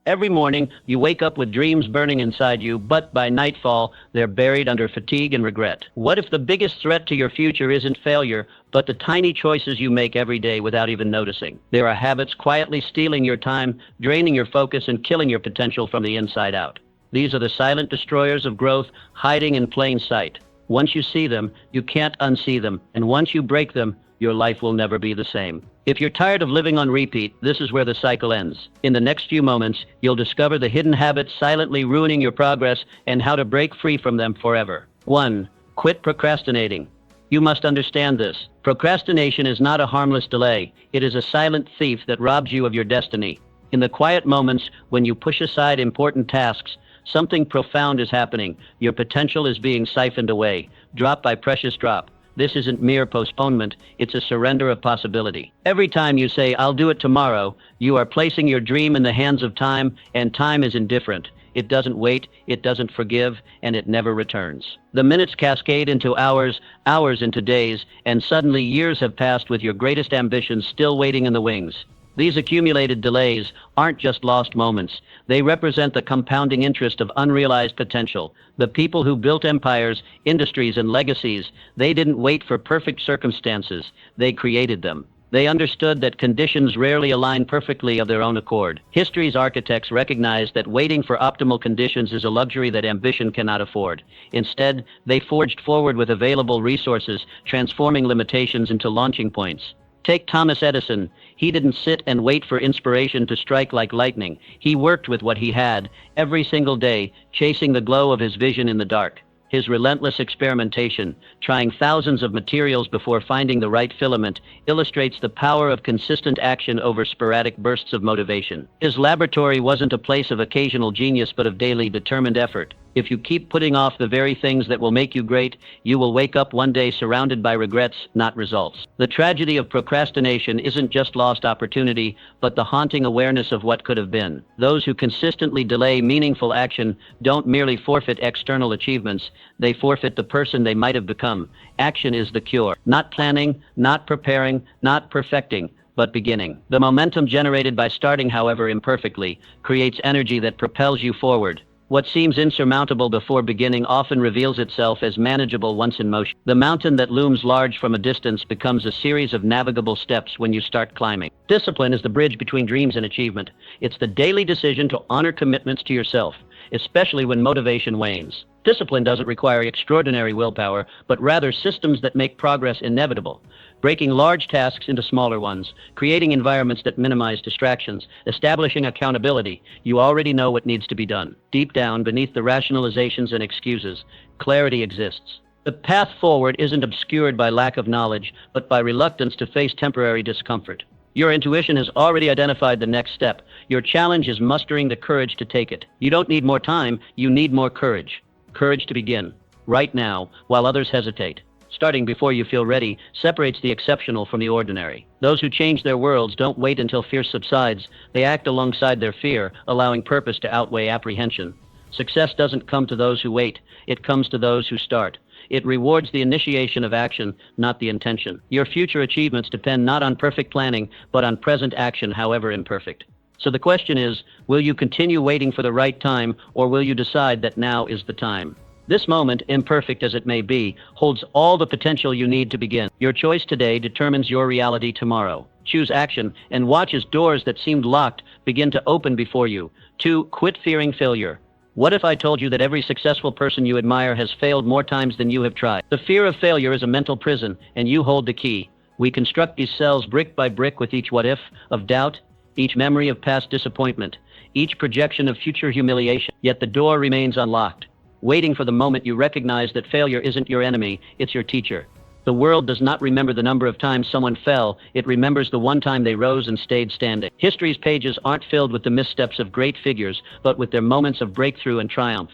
Every morning, you wake up with dreams burning inside you, but by nightfall, they're buried under fatigue and regret. What if the biggest threat to your future isn't failure, but the tiny choices you make every day without even noticing? There are habits quietly stealing your time, draining your focus, and killing your potential from the inside out. These are the silent destroyers of growth, hiding in plain sight. Once you see them, you can't unsee them, and once you break them, your life will never be the same. If you're tired of living on repeat, this is where the cycle ends. In the next few moments, you'll discover the hidden habits silently ruining your progress and how to break free from them forever. 1. Quit procrastinating. You must understand this. Procrastination is not a harmless delay. It is a silent thief that robs you of your destiny. In the quiet moments when you push aside important tasks, something profound is happening. Your potential is being siphoned away, drop by precious drop. This isn't mere postponement, it's a surrender of possibility. Every time you say, "I'll do it tomorrow," you are placing your dream in the hands of time, and time is indifferent. It doesn't wait, it doesn't forgive, and it never returns. The minutes cascade into hours, hours into days, and suddenly years have passed with your greatest ambitions still waiting in the wings. These accumulated delays aren't just lost moments. They represent the compounding interest of unrealized potential. The people who built empires, industries, and legacies, they didn't wait for perfect circumstances. They created them. They understood that conditions rarely align perfectly of their own accord. History's architects recognized that waiting for optimal conditions is a luxury that ambition cannot afford. Instead, they forged forward with available resources, transforming limitations into launching points. Take Thomas Edison. He didn't sit and wait for inspiration to strike like lightning. He worked with what he had, every single day, chasing the glow of his vision in the dark. His relentless experimentation, trying thousands of materials before finding the right filament, illustrates the power of consistent action over sporadic bursts of motivation. His laboratory wasn't a place of occasional genius but of daily determined effort. If you keep putting off the very things that will make you great, you will wake up one day surrounded by regrets, not results. The tragedy of procrastination isn't just lost opportunity, but the haunting awareness of what could have been. Those who consistently delay meaningful action don't merely forfeit external achievements, they forfeit the person they might have become. Action is the cure. Not planning, not preparing, not perfecting, but beginning. The momentum generated by starting, however imperfectly, creates energy that propels you forward. What seems insurmountable before beginning often reveals itself as manageable once in motion. The mountain that looms large from a distance becomes a series of navigable steps when you start climbing. Discipline is the bridge between dreams and achievement. It's the daily decision to honor commitments to yourself, especially when motivation wanes. Discipline doesn't require extraordinary willpower, but rather systems that make progress inevitable. Breaking large tasks into smaller ones, creating environments that minimize distractions, establishing accountability. You already know what needs to be done. Deep down, beneath the rationalizations and excuses, clarity exists. The path forward isn't obscured by lack of knowledge, but by reluctance to face temporary discomfort. Your intuition has already identified the next step. Your challenge is mustering the courage to take it. You don't need more time, you need more courage. Courage to begin, right now, while others hesitate. Starting before you feel ready separates the exceptional from the ordinary. Those who change their worlds don't wait until fear subsides. They act alongside their fear, allowing purpose to outweigh apprehension. Success doesn't come to those who wait. It comes to those who start. It rewards the initiation of action, not the intention. Your future achievements depend not on perfect planning, but on present action, however imperfect. So the question is, will you continue waiting for the right time, or will you decide that now is the time? This moment, imperfect as it may be, holds all the potential you need to begin. Your choice today determines your reality tomorrow. Choose action and watch as doors that seemed locked begin to open before you. 2. Quit fearing failure. What if I told you that every successful person you admire has failed more times than you have tried? The fear of failure is a mental prison, and you hold the key. We construct these cells brick by brick with each what if of doubt, each memory of past disappointment, each projection of future humiliation. Yet the door remains unlocked, waiting for the moment you recognize that failure isn't your enemy, it's your teacher. The world does not remember the number of times someone fell, it remembers the one time they rose and stayed standing. History's pages aren't filled with the missteps of great figures, but with their moments of breakthrough and triumph.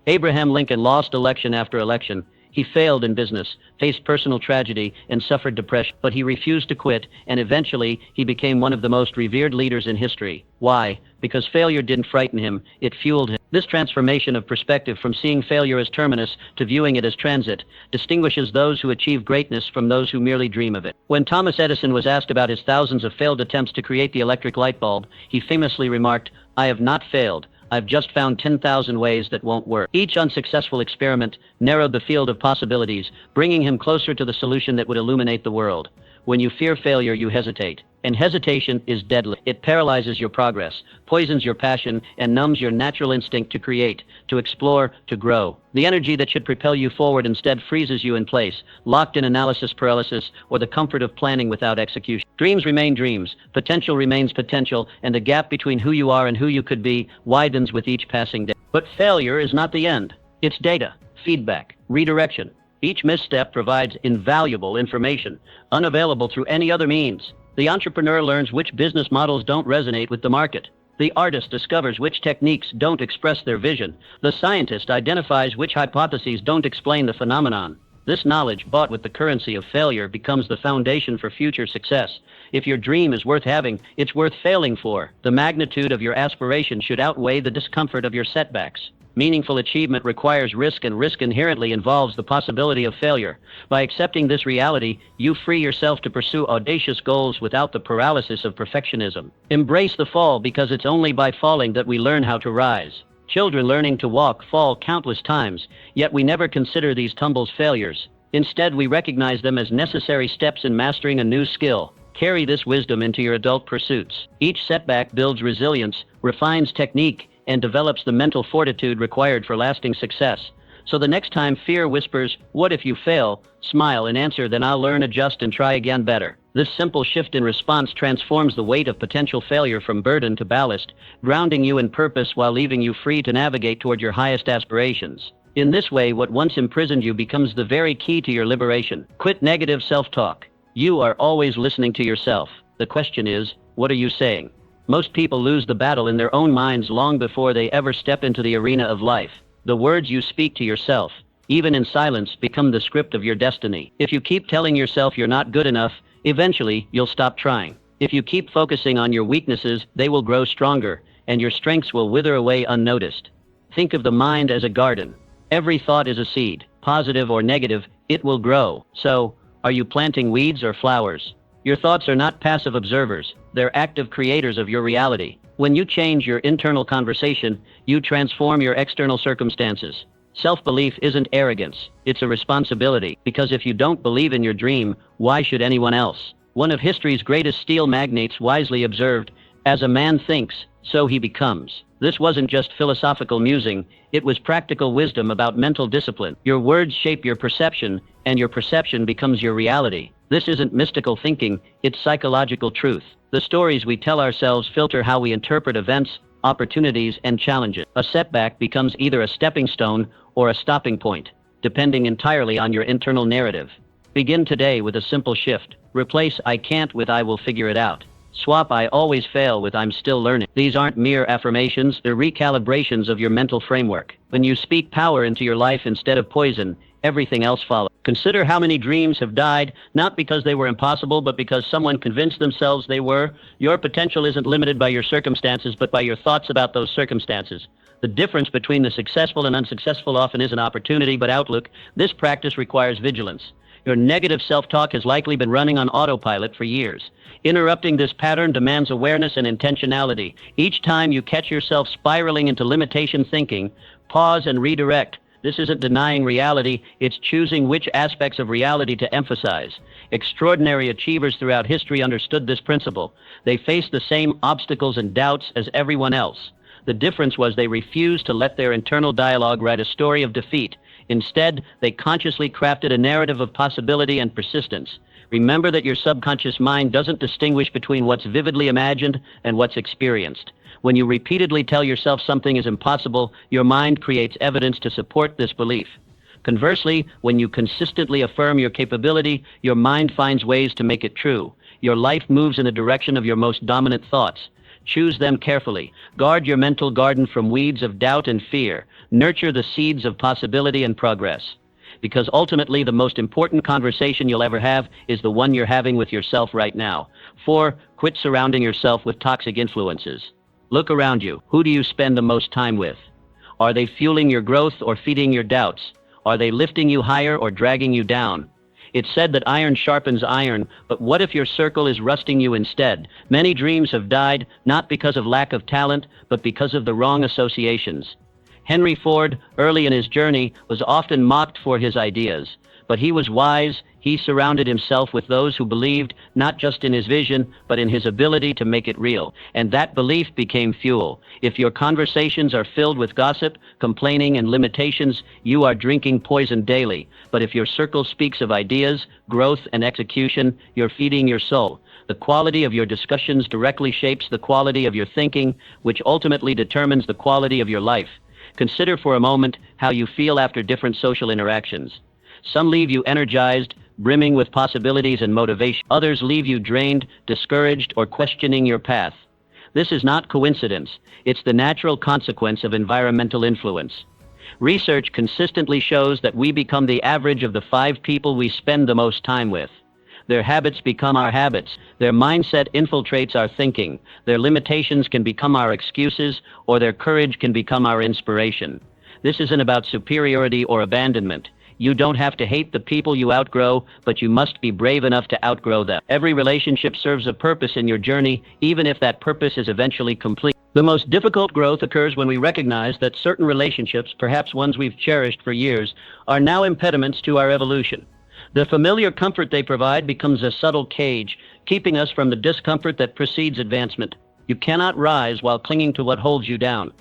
Abraham Lincoln lost election after election. He failed in business, faced personal tragedy, and suffered depression, but he refused to quit, and eventually he became one of the most revered leaders in history. Why? Because failure didn't frighten him, it fueled him. This transformation of perspective from seeing failure as terminus to viewing it as transit distinguishes those who achieve greatness from those who merely dream of it. When Thomas Edison was asked about his thousands of failed attempts to create the electric light bulb, he famously remarked, I have not failed. I've just found 10,000 ways that won't work. Each unsuccessful experiment narrowed the field of possibilities, bringing him closer to the solution that would illuminate the world. When you fear failure, you hesitate. And hesitation is deadly. It paralyzes your progress, poisons your passion, and numbs your natural instinct to create, to explore, to grow. The energy that should propel you forward instead freezes you in place, locked in analysis paralysis or the comfort of planning without execution. Dreams remain dreams, potential remains potential, and the gap between who you are and who you could be widens with each passing day. But failure is not the end. It's data, feedback, redirection. Each misstep provides invaluable information, unavailable through any other means. The entrepreneur learns which business models don't resonate with the market. The artist discovers which techniques don't express their vision. The scientist identifies which hypotheses don't explain the phenomenon. This knowledge, bought with the currency of failure, becomes the foundation for future success. If your dream is worth having, it's worth failing for. The magnitude of your aspiration should outweigh the discomfort of your setbacks. Meaningful achievement requires risk, and risk inherently involves the possibility of failure. By accepting this reality, you free yourself to pursue audacious goals without the paralysis of perfectionism. Embrace the fall, because it's only by falling that we learn how to rise. Children learning to walk fall countless times, yet we never consider these tumbles failures. Instead, we recognize them as necessary steps in mastering a new skill. Carry this wisdom into your adult pursuits. Each setback builds resilience, refines technique, and develops the mental fortitude required for lasting success. So the next time fear whispers, "What if you fail?" smile and answer, "Then I'll learn, adjust, and try again better." This simple shift in response transforms the weight of potential failure from burden to ballast, grounding you in purpose while leaving you free to navigate toward your highest aspirations. In this way, what once imprisoned you becomes the very key to your liberation. Quit negative self-talk. You are always listening to yourself. The question is, what are you saying? Most people lose the battle in their own minds long before they ever step into the arena of life. The words you speak to yourself, even in silence, become the script of your destiny. If you keep telling yourself you're not good enough, eventually you'll stop trying. If you keep focusing on your weaknesses, they will grow stronger, and your strengths will wither away unnoticed. Think of the mind as a garden. Every thought is a seed. Positive or negative, it will grow. So, are you planting weeds or flowers? Your thoughts are not passive observers. They're active creators of your reality. When you change your internal conversation, you transform your external circumstances. Self-belief isn't arrogance. It's a responsibility. Because if you don't believe in your dream, why should anyone else? One of history's greatest steel magnates wisely observed, "As a man thinks, so he becomes." This wasn't just philosophical musing. It was practical wisdom about mental discipline. Your words shape your perception, and your perception becomes your reality. This isn't mystical thinking, it's psychological truth. The stories we tell ourselves filter how we interpret events, opportunities, and challenges. A setback becomes either a stepping stone or a stopping point, depending entirely on your internal narrative. Begin today with a simple shift. Replace "I can't" with "I will figure it out." Swap "I always fail" with "I'm still learning." These aren't mere affirmations, they're recalibrations of your mental framework. When you speak power into your life instead of poison, everything else follows. Consider how many dreams have died, not because they were impossible, but because someone convinced themselves they were. Your potential isn't limited by your circumstances, but by your thoughts about those circumstances. The difference between the successful and unsuccessful often isn't opportunity, but outlook. This practice requires vigilance. Your negative self-talk has likely been running on autopilot for years. Interrupting this pattern demands awareness and intentionality. Each time you catch yourself spiraling into limitation thinking, pause and redirect. This isn't denying reality, it's choosing which aspects of reality to emphasize. Extraordinary achievers throughout history understood this principle. They faced the same obstacles and doubts as everyone else. The difference was they refused to let their internal dialogue write a story of defeat. Instead, they consciously crafted a narrative of possibility and persistence. Remember that your subconscious mind doesn't distinguish between what's vividly imagined and what's experienced. When you repeatedly tell yourself something is impossible, your mind creates evidence to support this belief. Conversely, when you consistently affirm your capability, your mind finds ways to make it true. Your life moves in the direction of your most dominant thoughts. Choose them carefully. Guard your mental garden from weeds of doubt and fear. Nurture the seeds of possibility and progress. Because ultimately, the most important conversation you'll ever have is the one you're having with yourself right now. 4. Quit surrounding yourself with toxic influences. Look around you. Who do you spend the most time with? Are they fueling your growth or feeding your doubts? Are they lifting you higher or dragging you down? It's said that iron sharpens iron, but what if your circle is rusting you instead? Many dreams have died, not because of lack of talent, but because of the wrong associations. Henry Ford, early in his journey, was often mocked for his ideas. But he was wise. He surrounded himself with those who believed not just in his vision, but in his ability to make it real. And that belief became fuel. If your conversations are filled with gossip, complaining, and limitations, you are drinking poison daily. But if your circle speaks of ideas, growth, and execution, you're feeding your soul. The quality of your discussions directly shapes the quality of your thinking, which ultimately determines the quality of your life. Consider for a moment how you feel after different social interactions. Some leave you energized, brimming with possibilities and motivation. Others leave you drained, discouraged, or questioning your path. This is not coincidence. It's the natural consequence of environmental influence. Research consistently shows that we become the average of the 5 people we spend the most time with. Their habits become our habits. Their mindset infiltrates our thinking. Their limitations can become our excuses, or their courage can become our inspiration. This isn't about superiority or abandonment. You don't have to hate the people you outgrow, but you must be brave enough to outgrow them. Every relationship serves a purpose in your journey, even if that purpose is eventually complete. The most difficult growth occurs when we recognize that certain relationships, perhaps ones we've cherished for years, are now impediments to our evolution. The familiar comfort they provide becomes a subtle cage, keeping us from the discomfort that precedes advancement. You cannot rise while clinging to what holds you down.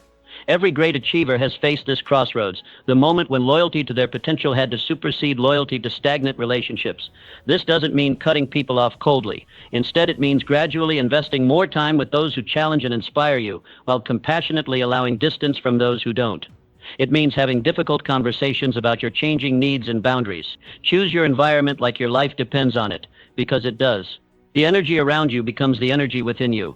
Every great achiever has faced this crossroads, the moment when loyalty to their potential had to supersede loyalty to stagnant relationships. This doesn't mean cutting people off coldly. Instead, it means gradually investing more time with those who challenge and inspire you, while compassionately allowing distance from those who don't. It means having difficult conversations about your changing needs and boundaries. Choose your environment like your life depends on it, because it does. The energy around you becomes the energy within you.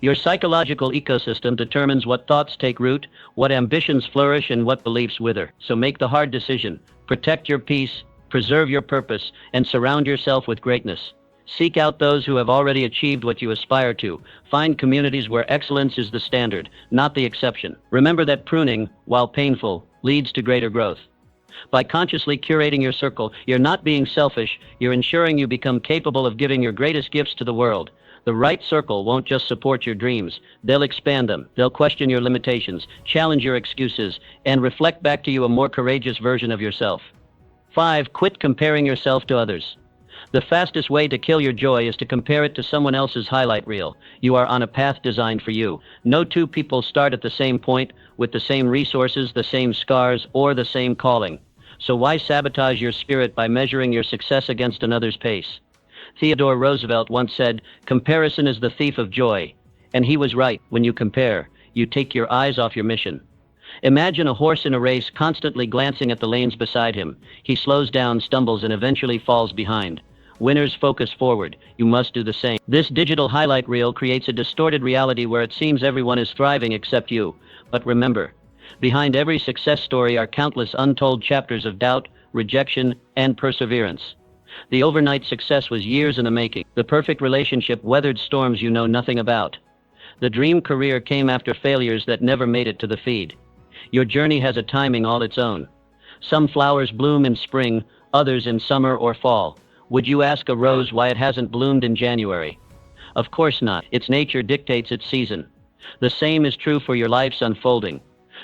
Your psychological ecosystem determines what thoughts take root, what ambitions flourish, and what beliefs wither. So make the hard decision. Protect your peace, preserve your purpose, and surround yourself with greatness. Seek out those who have already achieved what you aspire to. Find communities where excellence is the standard, not the exception. Remember that pruning, while painful, leads to greater growth. By consciously curating your circle, you're not being selfish, you're ensuring you become capable of giving your greatest gifts to the world. The right circle won't just support your dreams. They'll expand them. They'll question your limitations, challenge your excuses, and reflect back to you a more courageous version of yourself. 5. Quit comparing yourself to others. The fastest way to kill your joy is to compare it to someone else's highlight reel. You are on a path designed for you. No 2 people start at the same point, with the same resources, the same scars, or the same calling. So why sabotage your spirit by measuring your success against another's pace? Theodore Roosevelt once said, "Comparison is the thief of joy." And he was right. When you compare, you take your eyes off your mission. Imagine a horse in a race constantly glancing at the lanes beside him. He slows down, stumbles, and eventually falls behind. Winners focus forward. You must do the same. This digital highlight reel creates a distorted reality where it seems everyone is thriving except you. But remember, behind every success story are countless untold chapters of doubt, rejection, and perseverance. The overnight success was years in the making. The perfect relationship weathered storms you know nothing about. The dream career came after failures that never made it to the feed. Your journey has a timing all its own. Some flowers bloom in spring, others in summer or fall. Would you ask a rose why it hasn't bloomed in January? Of course not. Its nature dictates its season. The same is true for your life's unfolding.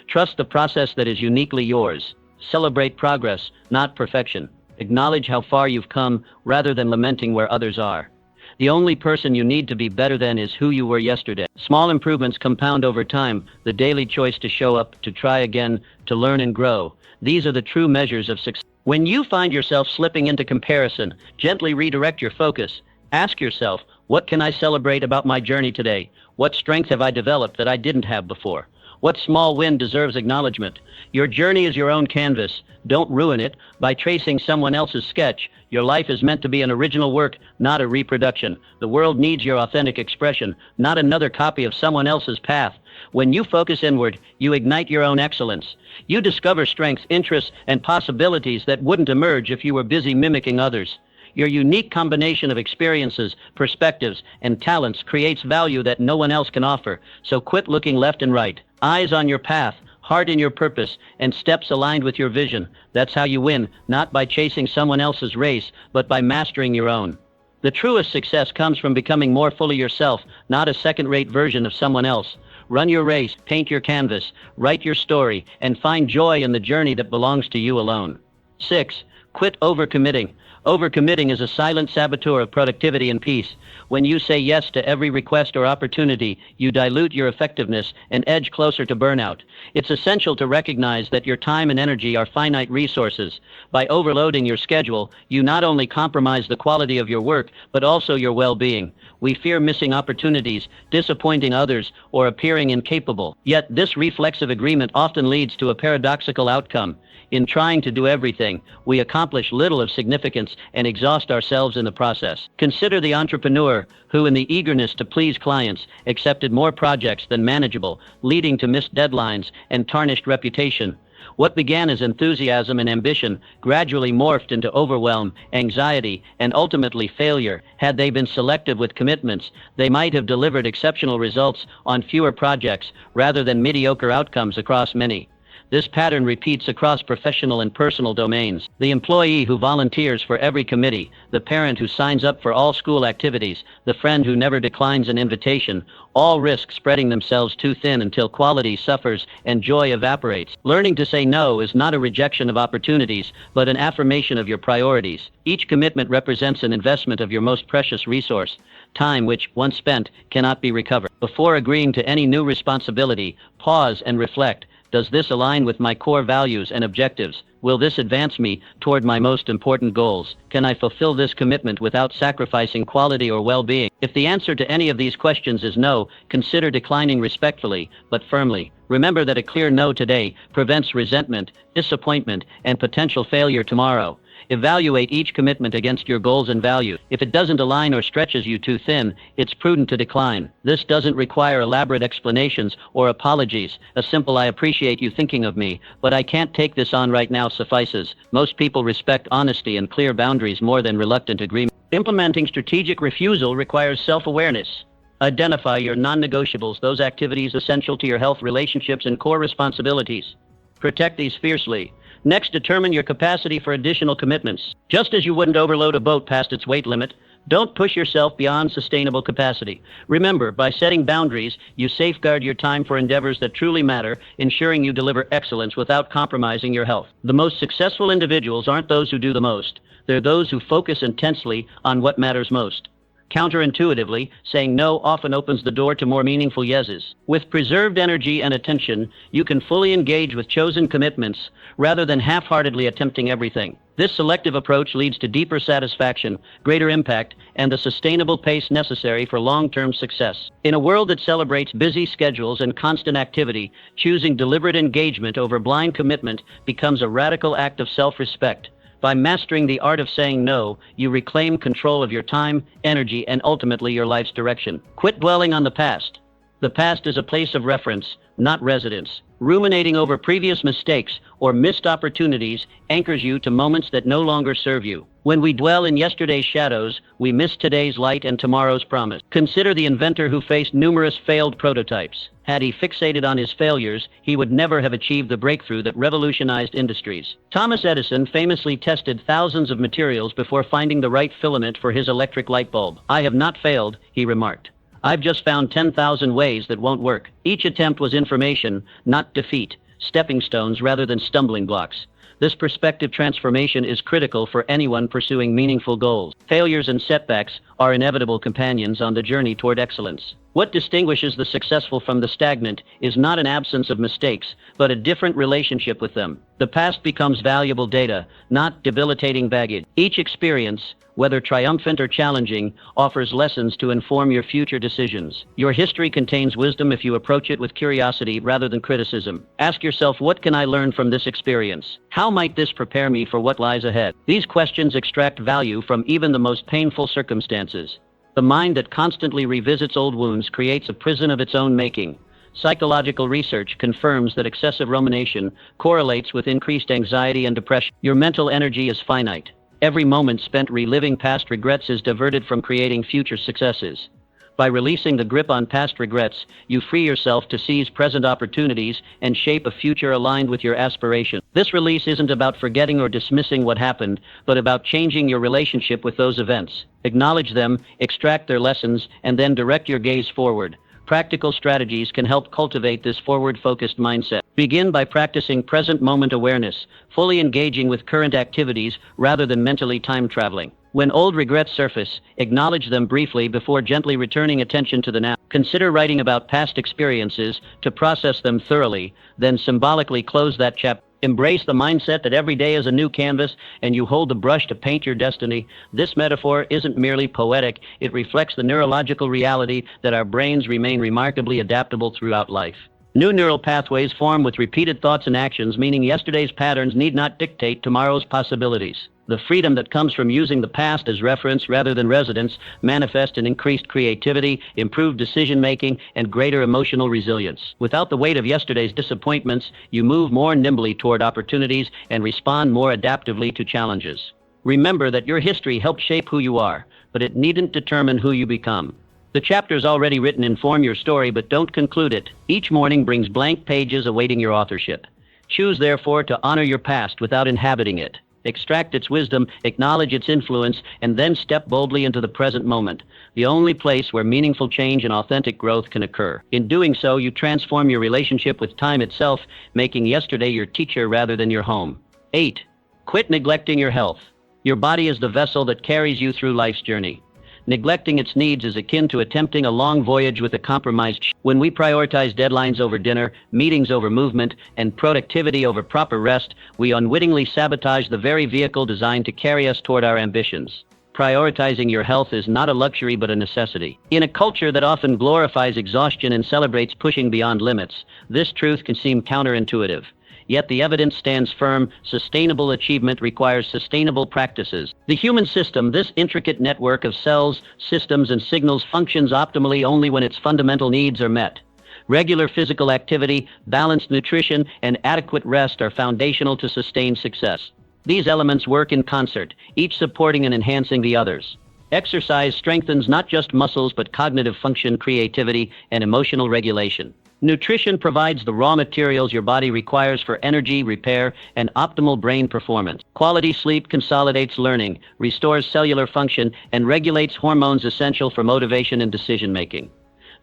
Trust the process that is uniquely yours. Celebrate progress, not perfection. Acknowledge how far you've come rather than lamenting where others are. The only person you need to be better than is who you were yesterday. Small improvements compound over time. The daily choice to show up, to try again, to learn and grow. These are the true measures of success. When you find yourself slipping into comparison, gently redirect your focus. Ask yourself, what can I celebrate about my journey today? What strength have I developed that I didn't have before? What small win deserves acknowledgement? Your journey is your own canvas. Don't ruin it by tracing someone else's sketch. Your life is meant to be an original work, not a reproduction. The world needs your authentic expression, not another copy of someone else's path. When you focus inward, you ignite your own excellence. You discover strengths, interests, and possibilities that wouldn't emerge if you were busy mimicking others. Your unique combination of experiences, perspectives, and talents creates value that no one else can offer. So quit looking left and right. Eyes on your path, heart in your purpose, and steps aligned with your vision. That's how you win, not by chasing someone else's race, but by mastering your own. The truest success comes from becoming more fully yourself, not a second-rate version of someone else. Run your race, paint your canvas, write your story, and find joy in the journey that belongs to you alone. 6. Quit overcommitting. Overcommitting is a silent saboteur of productivity and peace. When you say yes to every request or opportunity, you dilute your effectiveness and edge closer to burnout. It's essential to recognize that your time and energy are finite resources. By overloading your schedule, you not only compromise the quality of your work, but also your well-being. We fear missing opportunities, disappointing others, or appearing incapable. Yet this reflexive agreement often leads to a paradoxical outcome. In trying to do everything, we accomplish little of significance and exhaust ourselves in the process. Consider the entrepreneur who, in the eagerness to please clients, accepted more projects than manageable, leading to missed deadlines and tarnished reputation. What began as enthusiasm and ambition gradually morphed into overwhelm, anxiety, and ultimately failure. Had they been selective with commitments, they might have delivered exceptional results on fewer projects rather than mediocre outcomes across many. This pattern repeats across professional and personal domains. The employee who volunteers for every committee, the parent who signs up for all school activities, the friend who never declines an invitation, all risk spreading themselves too thin until quality suffers and joy evaporates. Learning to say no is not a rejection of opportunities, but an affirmation of your priorities. Each commitment represents an investment of your most precious resource, time which, once spent, cannot be recovered. Before agreeing to any new responsibility, pause and reflect. Does this align with my core values and objectives? Will this advance me toward my most important goals? Can I fulfill this commitment without sacrificing quality or well-being? If the answer to any of these questions is no, consider declining respectfully, but firmly. Remember that a clear no today prevents resentment, disappointment, and potential failure tomorrow. Evaluate each commitment against your goals and values. If it doesn't align or stretches you too thin, it's prudent to decline. This doesn't require elaborate explanations or apologies. A simple "I appreciate you thinking of me, but I can't take this on right now" suffices. Most people respect honesty and clear boundaries more than reluctant agreement. Implementing strategic refusal requires self-awareness. Identify your non-negotiables, those activities essential to your health, relationships, and core responsibilities. Protect these fiercely. Next, determine your capacity for additional commitments. Just as you wouldn't overload a boat past its weight limit, don't push yourself beyond sustainable capacity. Remember, by setting boundaries, you safeguard your time for endeavors that truly matter, ensuring you deliver excellence without compromising your health. The most successful individuals aren't those who do the most. They're those who focus intensely on what matters most. Counterintuitively, saying no often opens the door to more meaningful yeses. With preserved energy and attention, you can fully engage with chosen commitments rather than half-heartedly attempting everything. This selective approach leads to deeper satisfaction, greater impact, and the sustainable pace necessary for long-term success. In a world that celebrates busy schedules and constant activity, choosing deliberate engagement over blind commitment becomes a radical act of self-respect. By mastering the art of saying no, you reclaim control of your time, energy, and ultimately your life's direction. Quit dwelling on the past. The past is a place of reference, not residence. Ruminating over previous mistakes or missed opportunities anchors you to moments that no longer serve you. When we dwell in yesterday's shadows, we miss today's light and tomorrow's promise. Consider the inventor who faced numerous failed prototypes. Had he fixated on his failures, he would never have achieved the breakthrough that revolutionized industries. Thomas Edison famously tested thousands of materials before finding the right filament for his electric light bulb. "I have not failed," he remarked. "I've just found 10,000 ways that won't work." Each attempt was information, not defeat, stepping stones rather than stumbling blocks. This perspective transformation is critical for anyone pursuing meaningful goals. Failures and setbacks are inevitable companions on the journey toward excellence. What distinguishes the successful from the stagnant is not an absence of mistakes, but a different relationship with them. The past becomes valuable data, not debilitating baggage. Each experience, whether triumphant or challenging, offers lessons to inform your future decisions. Your history contains wisdom if you approach it with curiosity rather than criticism. Ask yourself, what can I learn from this experience? How might this prepare me for what lies ahead? These questions extract value from even the most painful circumstances. The mind that constantly revisits old wounds creates a prison of its own making. Psychological research confirms that excessive rumination correlates with increased anxiety and depression. Your mental energy is finite. Every moment spent reliving past regrets is diverted from creating future successes. By releasing the grip on past regrets, you free yourself to seize present opportunities and shape a future aligned with your aspiration. This release isn't about forgetting or dismissing what happened, but about changing your relationship with those events. Acknowledge them, extract their lessons, and then direct your gaze forward. Practical strategies can help cultivate this forward-focused mindset. Begin by practicing present moment awareness, fully engaging with current activities rather than mentally time traveling. When old regrets surface, acknowledge them briefly before gently returning attention to the now. Consider writing about past experiences to process them thoroughly, then symbolically close that chapter. Embrace the mindset that every day is a new canvas and you hold the brush to paint your destiny. This metaphor isn't merely poetic, it reflects the neurological reality that our brains remain remarkably adaptable throughout life. New neural pathways form with repeated thoughts and actions, meaning yesterday's patterns need not dictate tomorrow's possibilities. The freedom that comes from using the past as reference rather than residence manifests in increased creativity, improved decision-making, and greater emotional resilience. Without the weight of yesterday's disappointments, you move more nimbly toward opportunities and respond more adaptively to challenges. Remember that your history helped shape who you are, but it needn't determine who you become. The chapters already written inform your story, but don't conclude it. Each morning brings blank pages awaiting your authorship. Choose, therefore, to honor your past without inhabiting it. Extract its wisdom, acknowledge its influence, and then step boldly into the present moment, the only place where meaningful change and authentic growth can occur. In doing so, you transform your relationship with time itself, making yesterday your teacher rather than your home. 8. Quit neglecting your health. Your body is the vessel that carries you through life's journey. Neglecting its needs is akin to attempting a long voyage with a compromised ship. When we prioritize deadlines over dinner, meetings over movement, and productivity over proper rest, we unwittingly sabotage the very vehicle designed to carry us toward our ambitions. Prioritizing your health is not a luxury but a necessity. In a culture that often glorifies exhaustion and celebrates pushing beyond limits, this truth can seem counterintuitive. Yet the evidence stands firm. Sustainable achievement requires sustainable practices. The human system, this intricate network of cells, systems, and signals, functions optimally only when its fundamental needs are met. Regular physical activity, balanced nutrition, and adequate rest are foundational to sustained success. These elements work in concert, each supporting and enhancing the others. Exercise strengthens not just muscles but cognitive function, creativity, and emotional regulation. Nutrition provides the raw materials your body requires for energy, repair, and optimal brain performance. Quality sleep consolidates learning, restores cellular function, and regulates hormones essential for motivation and decision-making.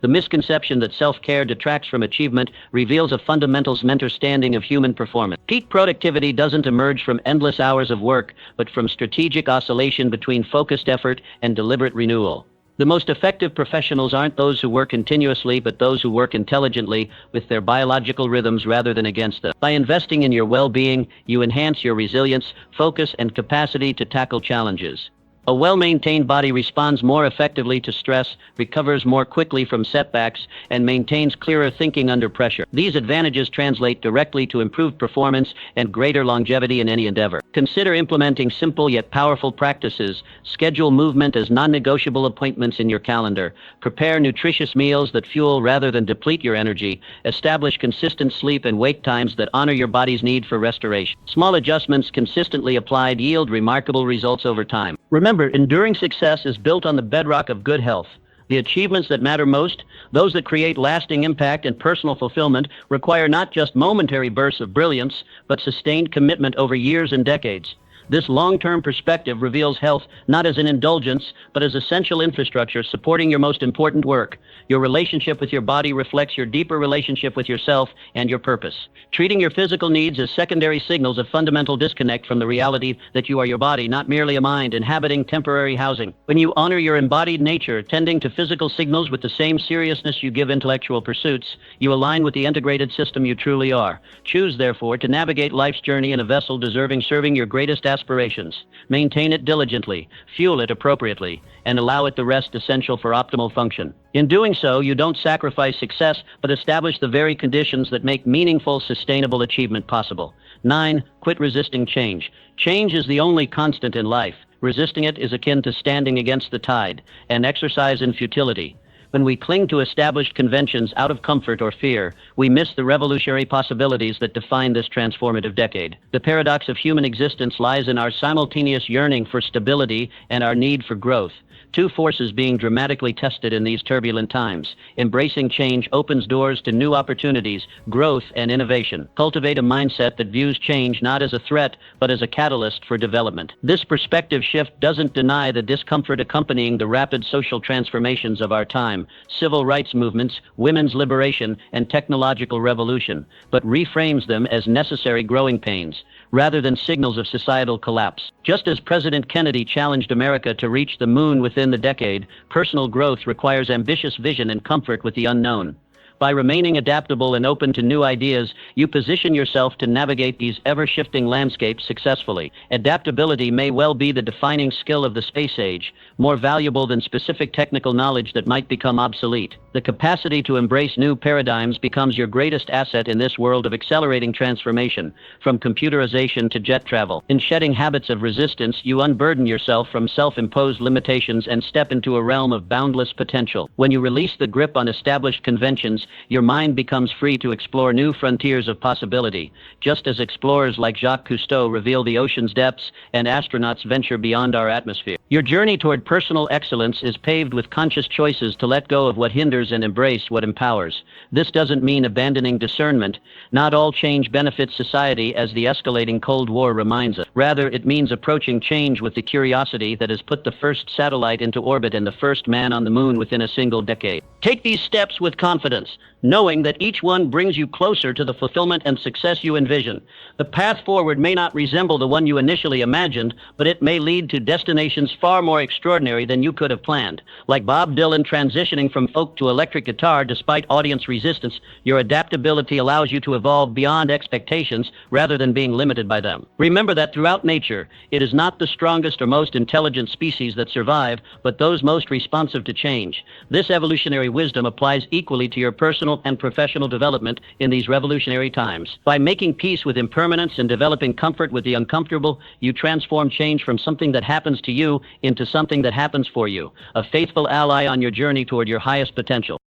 The misconception that self-care detracts from achievement reveals a fundamental misunderstanding of human performance. Peak productivity doesn't emerge from endless hours of work, but from strategic oscillation between focused effort and deliberate renewal. The most effective professionals aren't those who work continuously, but those who work intelligently with their biological rhythms rather than against them. By investing in your well-being, you enhance your resilience, focus, and capacity to tackle challenges. A well-maintained body responds more effectively to stress, recovers more quickly from setbacks, and maintains clearer thinking under pressure. These advantages translate directly to improved performance and greater longevity in any endeavor. Consider implementing simple yet powerful practices. Schedule movement as non-negotiable appointments in your calendar. Prepare nutritious meals that fuel rather than deplete your energy. Establish consistent sleep and wake times that honor your body's need for restoration. Small adjustments consistently applied yield remarkable results over time. Remember, enduring success is built on the bedrock of good health. The achievements that matter most, those that create lasting impact and personal fulfillment, require not just momentary bursts of brilliance, but sustained commitment over years and decades. This long-term perspective reveals health not as an indulgence, but as essential infrastructure supporting your most important work. Your relationship with your body reflects your deeper relationship with yourself and your purpose. Treating your physical needs as secondary signals of fundamental disconnect from the reality that you are your body, not merely a mind inhabiting temporary housing. When you honor your embodied nature, tending to physical signals with the same seriousness you give intellectual pursuits, you align with the integrated system you truly are. Choose, therefore, to navigate life's journey in a vessel deserving serving your greatest aspirations. Maintain it diligently, fuel it appropriately, and allow it the rest essential for optimal function. In doing so, you don't sacrifice success, but establish the very conditions that make meaningful, sustainable achievement possible. 9. Quit resisting change. Change is the only constant in life. Resisting it is akin to standing against the tide, an exercise in futility. When we cling to established conventions out of comfort or fear, we miss the revolutionary possibilities that define this transformative decade. The paradox of human existence lies in our simultaneous yearning for stability and our need for growth. two forces being dramatically tested in these turbulent times. Embracing change opens doors to new opportunities, growth, and innovation. Cultivate a mindset that views change not as a threat, but as a catalyst for development. This perspective shift doesn't deny the discomfort accompanying the rapid social transformations of our time, civil rights movements, women's liberation, and technological revolution, but reframes them as necessary growing pains, rather than signals of societal collapse. Just as President Kennedy challenged America to reach the moon within the decade, personal growth requires ambitious vision and comfort with the unknown. By remaining adaptable and open to new ideas, you position yourself to navigate these ever-shifting landscapes successfully. Adaptability may well be the defining skill of the space age, more valuable than specific technical knowledge that might become obsolete. The capacity to embrace new paradigms becomes your greatest asset in this world of accelerating transformation, from computerization to jet travel. In shedding habits of resistance, you unburden yourself from self-imposed limitations and step into a realm of boundless potential. When you release the grip on established conventions, your mind becomes free to explore new frontiers of possibility, just as explorers like Jacques Cousteau reveal the ocean's depths and astronauts venture beyond our atmosphere. Your journey toward personal excellence is paved with conscious choices to let go of what hinders and embrace what empowers. This doesn't mean abandoning discernment. Not all change benefits society, as the escalating Cold War reminds us. Rather, it means approaching change with the curiosity that has put the first satellite into orbit and the first man on the moon within a single decade. Take these steps with confidence, knowing that each one brings you closer to the fulfillment and success you envision. The path forward may not resemble the one you initially imagined, but it may lead to destinations far more extraordinary than you could have planned. Like Bob Dylan transitioning from folk to electric guitar despite audience resistance, your adaptability allows you to evolve beyond expectations rather than being limited by them. Remember that throughout nature, it is not the strongest or most intelligent species that survive, but those most responsive to change. This evolutionary wisdom applies equally to your personal and professional development in these revolutionary times. By making peace with impermanence and developing comfort with the uncomfortable, you transform change from something that happens to you into something that happens for you, a faithful ally on your journey toward your highest potential.